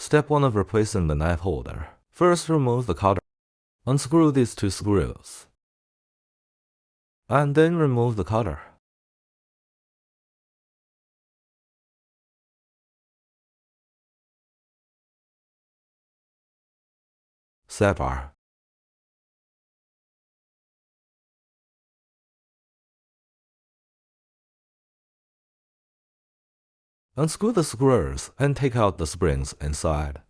Step 1 of replacing the knife holder. First, remove the cutter. Unscrew these 2 screws. And then remove the cutter. Sidebar. Unscrew the screws and take out the springs inside.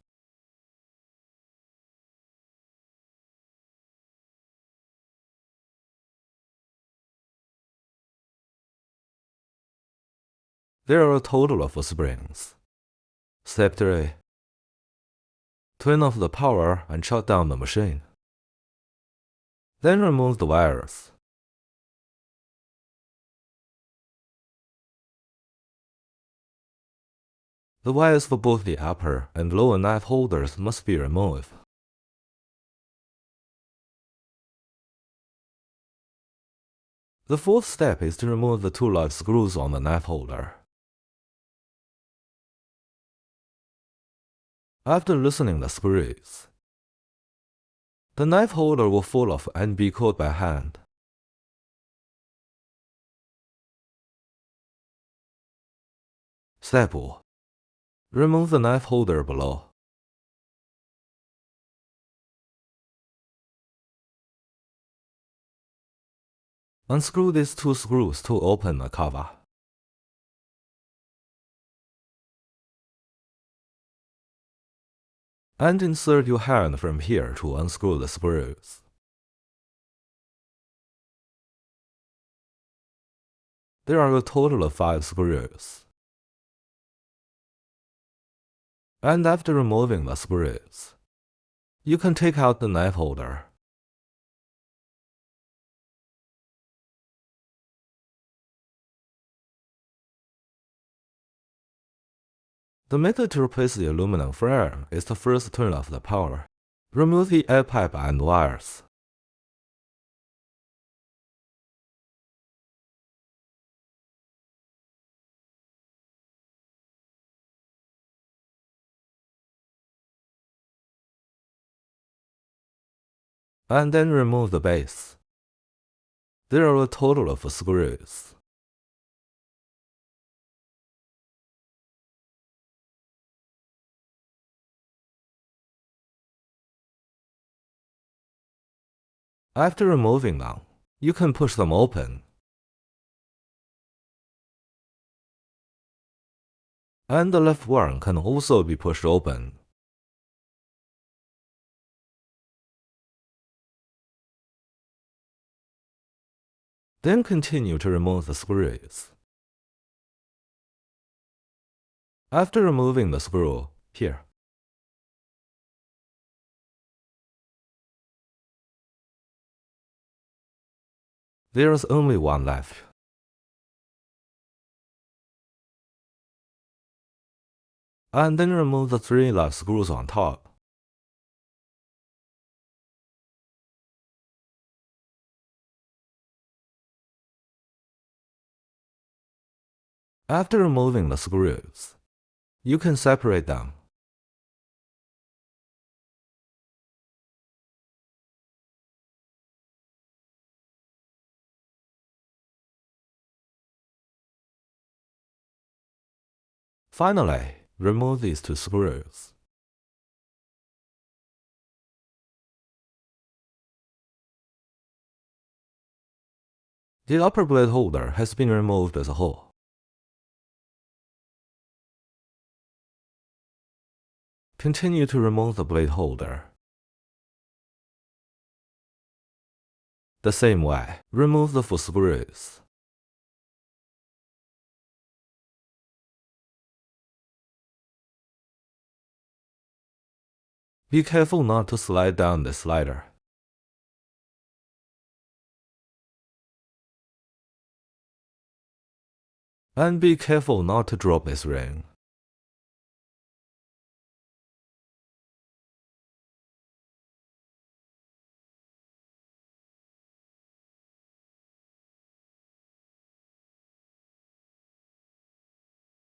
There are a total of 4 springs. Step 3. Turn off the power and shut down the machine. Then remove the wires. The wires for both the upper and lower knife holders must be removed. The 4th step is to remove the 2 large screws on the knife holder. After loosening the screws, the knife holder will fall off and be cut by hand. Step 4. Remove the knife holder below. Unscrew these 2 screws to open the cover. And insert your hand from here to unscrew the screws. There are a total of 5 screws. And after removing the screws, you can take out the knife holder. The method to replace the aluminum frame is to first turn off the power. Remove the air pipe and wires. And then remove the base. There are a total of 4 screws. After removing them, you can push them open. And the left one can also be pushed open. Then continue to remove the screws. After removing the screw, here, there is only one left. And then remove the 3 large screws on top. After removing the screws, you can separate them. Finally, remove these 2 screws. The upper blade holder has been removed as a whole. Continue to remove the blade holder. The same way, remove the 4 screws. Be careful not to slide down the slider. And be careful not to drop this ring.